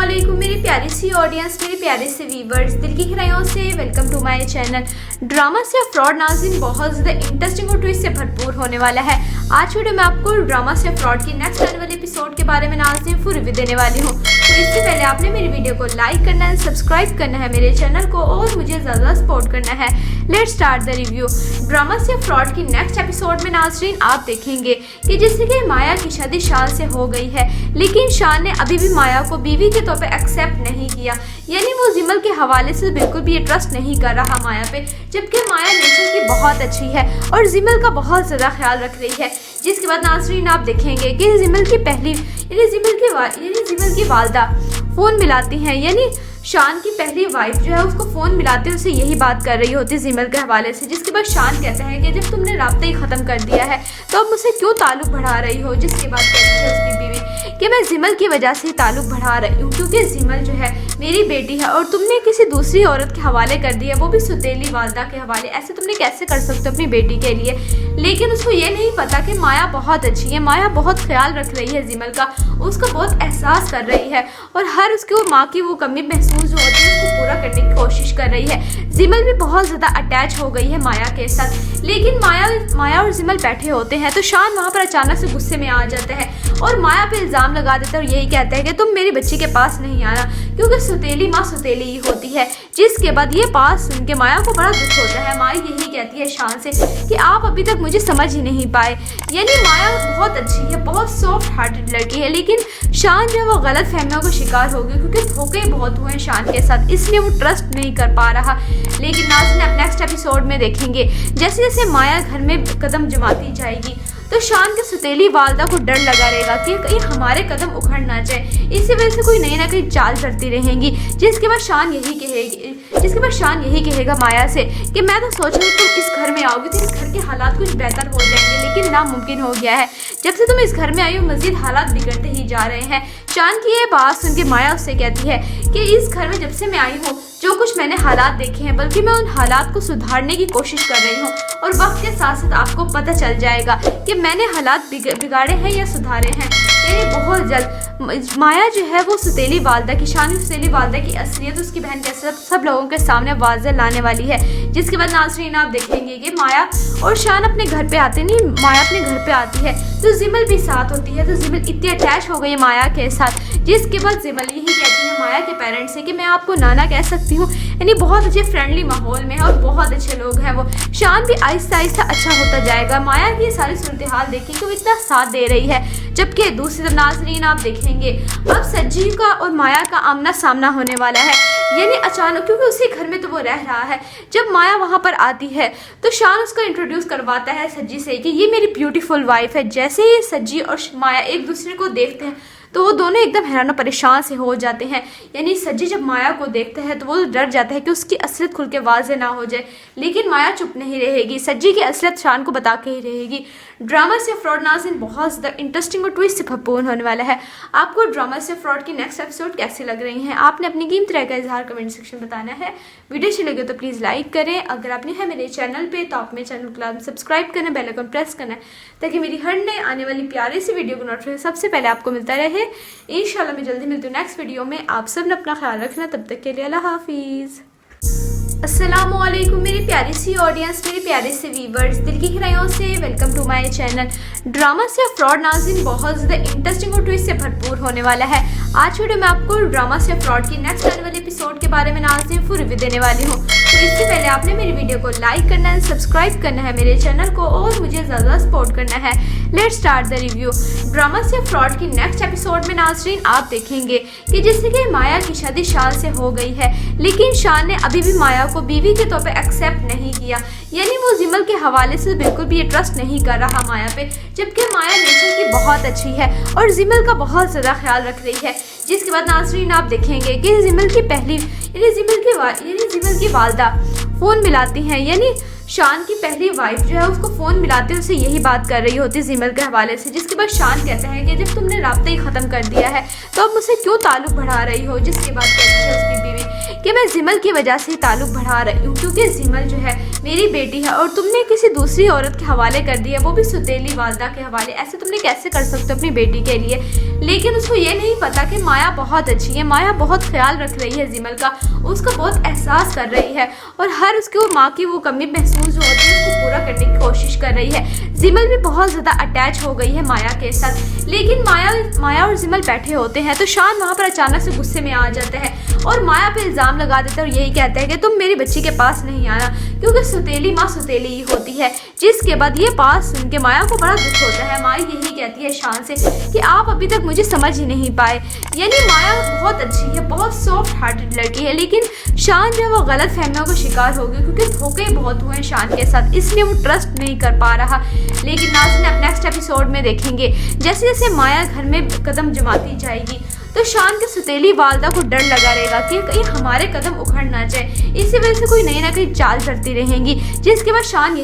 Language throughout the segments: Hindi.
अस्सलामुअलैकुम मेरी प्यारी सी ऑडियंस, मेरे प्यारे से व्यूवर्स, दिल की गहराइयों से welcome to my channel. Drama से फ्रॉड नाज़रीन बहुत ज़्यादा इंटरेस्टिंग और ट्विस्ट से भरपूर होने वाला है। आज वीडियो में आपको ड्रामा से फ्रॉड की नेक्स्ट आने वाले एपिसोड के बारे में नाज़रीन फुल रिव्यू देने वाली हूँ। तो इससे पहले आपने मेरी वीडियो को लाइक करना है, सब्सक्राइब करना है मेरे चैनल को और मुझे ज़्यादा सपोर्ट करना है। Let's start the review. Drama से फ्रॉड की नेक्स्ट एपिसोड में नाज़रीन आप देखेंगे कि जिससे कि माया की शादी शान से हो गई है, लेकिन शान ने अभी भी माया को बीवी के तौर पे एक्सेप्ट नहीं किया। यानी वो जिमल के हवाले से बिल्कुल भी ये ट्रस्ट नहीं कर रहा माया पे, जबकि माया नेचर की बहुत अच्छी है और जिमल का बहुत ज़्यादा ख्याल रख रही है। जिसके बाद नाज़रीन आप देखेंगे कि जिमल की पहली जिमल की वालदा फ़ोन मिलाती हैं, यानी शान की पहली वाइफ जो है उसको फ़ोन मिलाते हुए उसे यही बात कर रही होती जिमल के हवाले से। जिसके बाद शान कहता है कि जब तुमने राब्ता ही ख़त्म कर दिया है तो अब मुझसे क्यों ताल्लुक़ बढ़ा रही हो। जिसके बाद कहती है उसकी बीवी कि मैं जिमल की वजह से ही ताल्लुक़ बढ़ा रही हूँ, क्योंकि जिमल जो है मेरी बेटी है और तुमने किसी दूसरी औरत के हवाले कर दिया, वो भी सुतेली वालदा के हवाले। ऐसे तुमने कैसे कर सकते हो अपनी बेटी के लिए। लेकिन उसको ये नहीं पता कि माया बहुत अच्छी है, माया बहुत ख्याल रख रही है जिमल का, उसका बहुत एहसास कर रही है और हर उसके वो माँ की वो कमी महसूस जो होती है उसको पूरा करने की कोशिश कर रही है। जिमल भी बहुत ज़्यादा अटैच हो गई है माया के साथ। लेकिन माया और जिमल बैठे होते हैं तो शान वहाँ पर अचानक से गुस्से में आ जाता है और माया पे इल्ज़ाम लगा देता है और यही कहता है कि तुम मेरी बच्ची के पास नहीं आना, क्योंकि सुतेली माँ सुतेली ही होती है। जिसके बाद ये बात सुन के माया को बड़ा दुख होता है। माया यही कहती है शान से कि आप अभी तक मुझे समझ ही नहीं पाए। यानी माया बहुत अच्छी है, बहुत सॉफ्ट हार्टेड लड़की है, लेकिन शान जो है वो गलत फहमियों का शिकार हो गई, क्योंकि धोखे बहुत हुए हैं शान के साथ, इसलिए वो ट्रस्ट नहीं कर पा रहा। लेकिन नाज़रीन आप नेक्स्ट एपिसोड में देखेंगे जैसे जैसे माया घर में कदम जमाती जाएगी तो शान के सुतेली वालदा को डर लगा रहेगा कि कहीं हमारे कदम उखड़ ना जाए, इसी वजह से कोई नई ना कहीं चाल चलती रहेंगी। जिसके बाद शान यही कहेगा माया से कि मैं तो सोच रही हूँ तुम इस घर में आओगी तो इस घर के हालात कुछ बेहतर हो जाएंगे, लेकिन नामुमकिन हो गया है। जब से तुम इस घर में आई हो मजीद हालात बिगड़ते ही जा रहे हैं। शान की ये बात सुन के माया उससे कहती है कि इस घर में जब से मैं आई हूँ जो कुछ मैंने हालात देखे हैं, बल्कि मैं उन हालात को सुधारने की कोशिश कर रही हूँ और वक्त के साथ साथ आपको पता चल जाएगा कि मैंने हालात बिगाड़े हैं या सुधारे हैं। यानी बहुत जल्द माया जो है वो सुतेली वालदा की, शान सुतेली वालदा की असलियत उसकी बहन के सब लोगों के सामने वाज़ेह लाने वाली है। जिसके बाद नाज़रीन आप देखेंगे कि माया और शान अपने घर पे आते नहीं, माया अपने घर पे आती है तो जिमल भी साथ होती है। तो जिमल इतनी अटैच हो गई है माया के साथ। जिसके बाद जिमल यही कहती है माया के पेरेंट्स से कि मैं आपको नाना कह सकती हूँ। यानी बहुत अच्छे फ्रेंडली माहौल में है और बहुत अच्छे लोग हैं वो। शान भी आहिस्ता आहिस्ता अच्छा होता जाएगा। माया की सारी सूरत हाल देखी कि वो इतना साथ दे रही है। जबकि दूसरी तरफ नाज़रीन आप देखेंगे अब सज्जी का और माया का आमना सामना होने वाला है। यानी अचानक, क्योंकि उसी घर में तो वो रह रहा है, जब माया वहाँ पर आती है तो शान उसको इंट्रोड्यूस करवाता है सज्जी से कि ये मेरी ब्यूटीफुल वाइफ है। जैसे ही सज्जी और माया एक दूसरे को देखते हैं तो वो दोनों एकदम हैरान और परेशान से हो जाते हैं। यानी सज्जी जब माया को देखता है तो वो डर जाता है कि उसकी असलियत खुल के वाज़ेह ना हो जाए, लेकिन माया चुप नहीं रहेगी, सज्जी की असलियत शान को बता के ही रहेगी। ड्रामा से फ्रॉड नाज़रीन बहुत ज़्यादा इंटरेस्टिंग और ट्विस्ट से भरपूर होने वाला है। आपको ड्रामा से फ्रॉड की नेक्स्ट एपिसोड कैसी लग रही हैं, आपने अपनी कीमती राय का इजहार कमेंट सेक्शन में बताना है। वीडियो अच्छी लगे तो प्लीज़ लाइक करें। अगर आपने है मेरे चैनल पे तो आप मेरे चैनल को सब्सक्राइब करना, बेल आइकन प्रेस करना है ताकि मेरी हर नई आने वाली प्यारी सी वीडियो को नोटिफिकेशन सबसे पहले आपको मिलता रहे। इंशाल्लाह मैं जल्दी मिलती हूँ नेक्स्ट वीडियो में। आप सब ने अपना ख्याल रखना, तब तक के लिए अल्लाह हाफिज़। अस्सलामुअलैकुम मेरी प्यारी सी ऑडियंस, मेरे प्यारे से व्यूवर्स, दिल की गहराइयों से welcome to my channel. Drama से फ्रॉड नाज़रीन बहुत ज़्यादा इंटरेस्टिंग और ट्विस्ट से भरपूर होने वाला है। आज वीडियो में आपको ड्रामा से फ्रॉड की नेक्स्ट आने वाले एपिसोड के बारे में नाज़रीन फुल रिव्यू देने वाली हूँ। तो इससे पहले आपने मेरी वीडियो को लाइक करना है, सब्सक्राइब करना है मेरे चैनल को और मुझे ज़्यादा सपोर्ट करना है। Let's start the review. Drama से फ्रॉड की नेक्स्ट एपिसोड में नाज़रीन आप देखेंगे कि जिससे कि माया की शादी शान से हो गई है, लेकिन शान ने अभी भी माया को बीवी के तौर पे एक्सेप्ट नहीं किया। यानी वो जिमल के हवाले से बिल्कुल भी ये ट्रस्ट नहीं कर रहा माया पे, जबकि माया नेचर की बहुत अच्छी है और जिमल का बहुत ज़्यादा ख्याल रख रही है। जिसके बाद नाज़रीन आप देखेंगे कि जिमल की वालदा फ़ोन मिलाती हैं, यानी शान की पहली वाइफ जो है उसको फ़ोन मिलाते हुए उसे यही बात कर रही होती जिमल के हवाले से। जिसके बाद शान कहता है कि जब तुमने राब्ता ही ख़त्म कर दिया है तो अब मुझसे क्यों ताल्लुक़ बढ़ा रही हो। जिसके बाद कहती है उसकी बीवी कि मैं जिमल की वजह से ताल्लुक बढ़ा रही हूँ, क्योंकि जिमल जो है मेरी बेटी है और तुमने किसी दूसरी औरत के हवाले कर दिया, वो भी सौतेली वालदा के हवाले। ऐसे तुमने कैसे कर सकते हो अपनी बेटी के लिए? लेकिन उसको ये नहीं पता कि माया बहुत अच्छी है, माया बहुत ख्याल रख रही है जिमल का, उसका बहुत एहसास कर रही है और हर उसकी वो माँ की वो कमी महसूस जो होती है उसको पूरा करने की कोशिश कर रही है। जिमल भी बहुत ज़्यादा अटैच हो गई है माया के साथ। लेकिन माया और जिमल बैठे होते हैं तो शान वहाँ पर अचानक से गुस्से में आ जाता है और माया पे इल्ज़ाम लगा देता है और यही कहता है कि तुम मेरी बच्ची के पास नहीं आना, क्योंकि सौतेली माँ सौतेली ही होती है। जिसके बाद ये बात सुन के माया को बड़ा दुख होता है। माया यही कहती है शान से कि आप अभी तक मुझे समझ ही नहीं पाए। यानी माया बहुत अच्छी है, बहुत सॉफ्ट हार्टेड लड़की है, लेकिन शान जो है वो गलत फहमियों का शिकार हो गई, क्योंकि धोखे बहुत हुए हैं शान के साथ, इसलिए वो ट्रस्ट नहीं कर पा रहा। लेकिन नाज़रीन आप नेक्स्ट एपिसोड में देखेंगे जैसे जैसे माया घर में कदम जमाती जाएगी तो शान के सौतेली वालदा को डर लगा रहेगा कि कहीं हमारे कदम उखड़ ना जाए। इसी वजह से कोई नई ना कहीं चाल चलती रहेंगी। जिसके बाद शान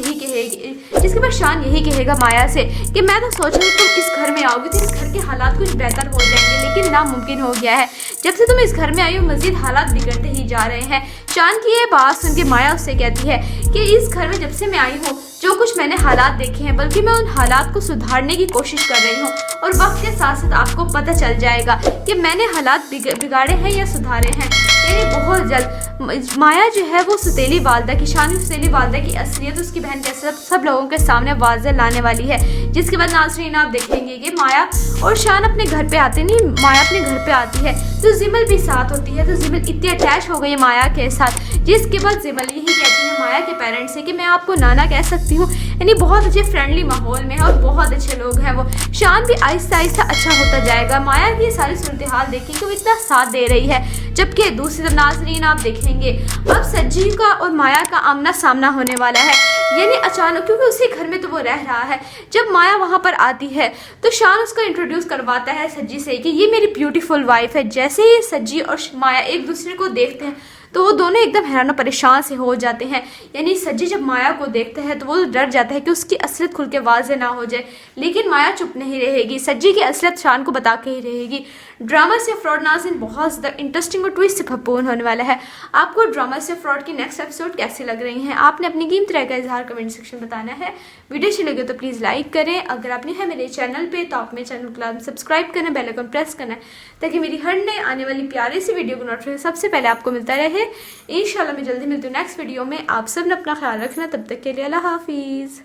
यही कहेगा माया से कि मैं तो सोच रही हूँ तुम इस घर में आओगी तो इस घर के हालात कुछ बेहतर हो जाएंगे, लेकिन नामुमकिन हो गया है। जब से तुम इस घर में आई हो मजीद हालात बिगड़ते ही जा रहे हैं। शान की ये बात सुन के माया उससे कहती है कि इस घर में जब से मैं आई हूँ जो कुछ मैंने हालात देखे हैं, बल्कि मैं उन हालात को सुधारने की कोशिश कर रही हूँ और वक्त के साथ साथ आपको पता चल जाएगा कि मैंने हालात बिगाड़े हैं या सुधारे हैं। यानी बहुत जल्द माया जो है वो सौतेली वालदा की, शान सौतेली वालदा की असलियत उसकी बहन के सब लोगों के सामने वाज़ेह लाने वाली है। जिसके बाद नाज़रीन आप देखेंगे कि माया और शान अपने घर पे आते नहीं, माया अपने घर पे आती है तो जिमल भी साथ होती है। तो जिमल इतनी अटैच हो गई है माया के साथ। जिसके बाद जिमल यही कहती है माया के पेरेंट्स से कि मैं आपको नाना कह सकती हूँ। यानी बहुत अच्छे फ्रेंडली माहौल में है और बहुत अच्छे लोग हैं वो। शान भी आहिस्ता आहिस्ता अच्छा होता जाएगा। माया की ये सारी सूरत हाल देखी कि वो इतना साथ दे रही है। जबकि दूसरी तरफ नाज़रीन आप देखेंगे अब सज्जी का और माया का आमना सामना होने वाला है। यानी अचानक, क्योंकि उसी घर में तो वो रह रहा है, जब माया वहाँ पर आती है तो शान उसको इंट्रोड्यूस करवाता है सज्जी से कि ये मेरी ब्यूटीफुल वाइफ है। जैसे ही सज्जी और माया एक दूसरे को देखते हैं तो वो दोनों एकदम हैरान और परेशान से हो जाते हैं। यानी सज्जी जब माया को देखता है तो वो डर जाता है कि उसकी असलियत खुल के वाज़ेह ना हो जाए, लेकिन माया चुप नहीं रहेगी, सज्जी की असलियत शान को बता के ही रहेगी। ड्रामा से फ्रॉड नाज़रीन बहुत ज़्यादा इंटरेस्टिंग और ट्विस्ट से भरपूर होने वाला है। आपको ड्रामा से फ्रॉड की नेक्स्ट एपिसोड कैसी लग रही हैं आपने अपनी कीमती राय का इजहार कमेंट सेक्शन में बताना है। वीडियो अच्छी लगे तो प्लीज़ लाइक करें। अगर आपने है मेरे चैनल पे तो आप मेरे चैनल को सब्सक्राइब करना, बेल आइकन प्रेस करना है ताकि मेरी हर नई आने वाली प्यारी सी वीडियो को नोटिफिकेशन सबसे पहले आपको मिलता रहे। इंशाल्लाह मैं जल्दी मिलती हूँ नेक्स्ट वीडियो में। आप सब ने अपना ख्याल रखना, तब तक के लिए अल्लाह हाफिज़।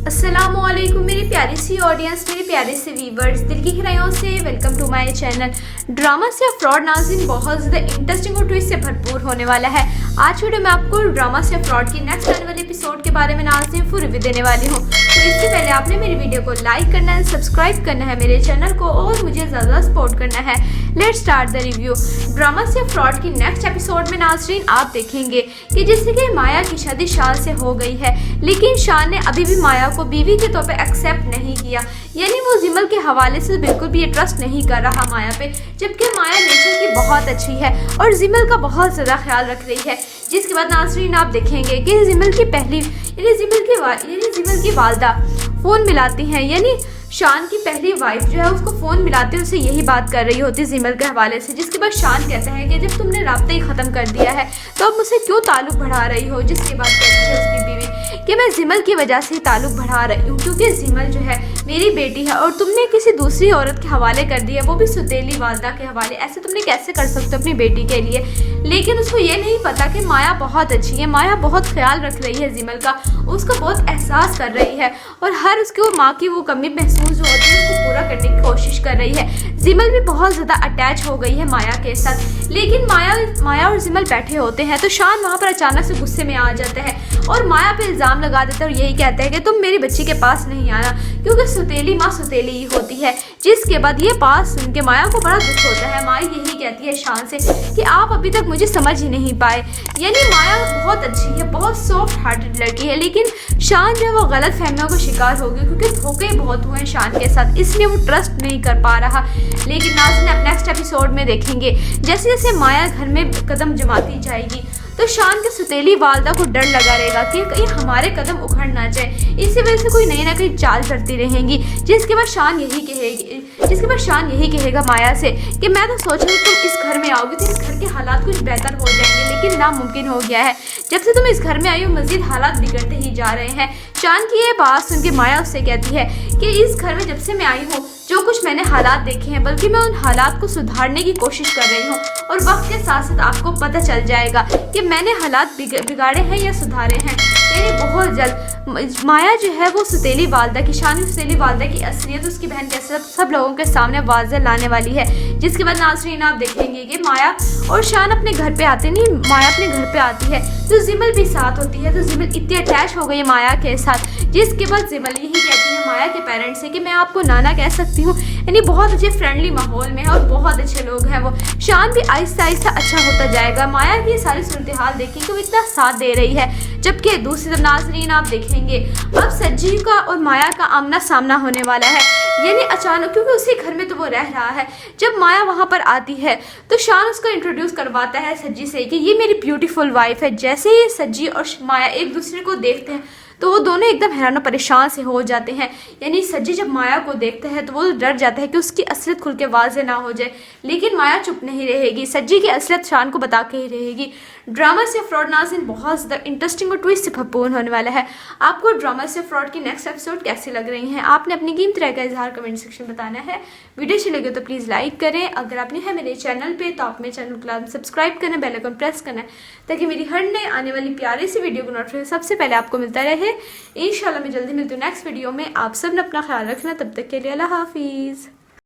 अस्सलामुअलैकुम मेरी प्यारी सी ऑडियंस, मेरे प्यारे से व्यूवर्स, दिल की गहराइयों से welcome to my channel. Drama से फ्रॉड नाज़रीन बहुत ज़्यादा इंटरेस्टिंग और ट्विस्ट से भरपूर होने वाला है। आज वीडियो में आपको ड्रामा से फ्रॉड की नेक्स्ट आने वाले एपिसोड के बारे में नाज़रीन फुल रिव्यू देने वाली हूँ। तो इससे पहले आपने मेरी वीडियो को लाइक करना है, सब्सक्राइब करना है मेरे चैनल को और मुझे ज़्यादा सपोर्ट करना है। Let's start the review. Drama से फ्रॉड की नेक्स्ट एपिसोड में नाज़रीन आप देखेंगे कि जैसे कि माया की शादी शान से हो गई है, लेकिन शान ने अभी भी माया को बीवी के तौर पे एक्सेप्ट नहीं किया। यानी वो जिमल के हवाले से बिल्कुल भी ये ट्रस्ट नहीं कर रहा माया पे, जबकि माया नेचर की बहुत अच्छी है और जिमल का बहुत ज़्यादा ख्याल रख रही है। जिसके बाद नाज़रीन आप देखेंगे कि जिमल की वालदा फ़ोन मिलाती हैं। यानी शान की पहली वाइफ जो है उसको फ़ोन मिलाते उससे यही बात कर रही होती जिमल के हवाले से। जिसके बाद शान कहता है कि जब तुमने राब्ता ही ख़त्म कर दिया है तो अब मुझसे क्यों ताल्लुक़ बढ़ा रही हो। जिसके बाद कहती है उसकी बीवी कि मैं जिमल की वजह से ताल्लुक़ बढ़ा रही हूँ, क्योंकि जिमल जो है मेरी बेटी है और तुमने किसी दूसरी औरत के हवाले कर दिया, वो भी सौतेली वालदा के हवाले। ऐसे तुमने कैसे कर सकते हो अपनी बेटी के लिए? लेकिन उसको ये नहीं पता कि माया बहुत अच्छी है, माया बहुत ख्याल रख रही है जिमल का, उसका बहुत एहसास कर रही है और हर उसकी वो माँ की वो कमी महसूस जो होती है उसको पूरा करने की कोशिश कर रही है। जिमल भी बहुत ज़्यादा अटैच हो गई है माया के साथ। लेकिन माया और जिमल बैठे होते हैं तो शान वहाँ पर अचानक से गुस्से में आ जाता है और माया पे इल्ज़ाम लगा देता है और यही कहता है कि तुम मेरी बच्ची के पास नहीं आना, क्योंकि सौतेली माँ सौतेली ही होती है। जिसके बाद ये बात सुन के माया को बड़ा दुख होता है। माया यही कहती है शान से कि आप अभी तक मुझे समझ ही नहीं पाए। यानी माया बहुत अच्छी है, बहुत सॉफ्ट हार्टेड लड़की है, लेकिन शान जो है वो गलत फहमियों का शिकार हो गई, क्योंकि धोखे बहुत हुए हैं शान के साथ, इसलिए वो ट्रस्ट नहीं कर पा रहा। लेकिन नाज़रीन आप नेक्स्ट एपिसोड में देखेंगे जैसे जैसे माया घर में कदम जमाती जाएगी तो शान के सौतेली वालदा को डर लगा रहेगा कि कहीं हमारे कदम उखड़ ना जाए। इसी वजह से कोई नई ना कहीं चाल चलती रहेंगी। जिसके बाद शान यही जिसके बाद शान यही कहेगा माया से कि मैं तो सोच रही तुम इस घर में आओगी तो इस घर के हालात कुछ बेहतर हो जाएंगे, लेकिन नामुमकिन हो गया है। जब से तुम इस घर में आई हो मजीद हालात बिगड़ते ही जा रहे हैं। शान की ये बात सुन के माया उससे कहती है कि इस घर में जब से मैं आई हूँ जो कुछ मैंने हालात देखे हैं, बल्कि मैं उन हालात को सुधारने की कोशिश कर रही हूँ और वक्त के साथ साथ आपको पता चल जाएगा कि मैंने हालात बिगाड़े हैं या सुधारे हैं। यानी बहुत जल्द माया जो है वो सौतेली वालदा की, शान की सौतेली वालदा की असलियत उसकी बहन के सब लोगों के सामने वाज़ेह लाने वाली है। जिसके बाद नाज़रीन आप देखेंगे कि माया और शान अपने घर पे आते नहीं, माया अपने घर पे आती है तो जिमल भी साथ होती है। तो जिमल इतनी अटैच हो गई है माया के साथ, जिसके बाद जिमल यही कहती है माया के पेरेंट्स से कि मैं आपको नाना कह सकती हूँ। यानी बहुत अच्छे फ्रेंडली माहौल में है और बहुत अच्छे लोग हैं वो। शान भी आहिस्ता आहिस्ता अच्छा होता जाएगा। माया की सारी सूरत हाल देखी कि वो इतना साथ दे रही है। जबकि दूसरी तरफ नाज़रीन आप देखेंगे अब सज्जी का और माया का आमना सामना होने वाला है। यानी अचानक, क्योंकि उसी घर में तो वो रह रहा है, जब माया वहाँ पर आती है तो शान उसको इंट्रोड्यूस करवाता है सज्जी से कि ये मेरी ब्यूटीफुल वाइफ है। जैसे ही सज्जी और माया एक दूसरे को देखते हैं तो वो दोनों एकदम हैरान और परेशान से हो जाते हैं। यानी सज्जी जब माया को देखते हैं तो वो डर जाता है कि उसकी असलियत खुल के वाज़ेह ना हो जाए, लेकिन माया चुप नहीं रहेगी, सज्जी की असलियत शान को बता के ही रहेगी। ड्रामा से फ्रॉड नाज़रीन बहुत ज़्यादा इंटरेस्टिंग और ट्विस्ट से भरपूर होने वाला है। आपको ड्रामा से फ्रॉड की नेक्स्ट एपिसोड कैसी लग रही हैं, आपने अपनी कीमती राय का इजहार कमेंट सेक्शन में बताना है। वीडियो अच्छी लगे तो प्लीज़ लाइक करें। अगर आपने है मेरे चैनल पे तो आप मेरे चैनल को सब्सक्राइब करना, बेल आइकन प्रेस करना ताकि मेरी हर नए आने वाली प्यारी सी वीडियो को नोटिफिकेशन सबसे पहले आपको मिलता रहे। इंशाल्लाह मैं जल्दी मिलती हूँ नेक्स्ट वीडियो में। आप सब ने अपना ख्याल रखना, तब तक के लिए अल्लाह हाफिज़।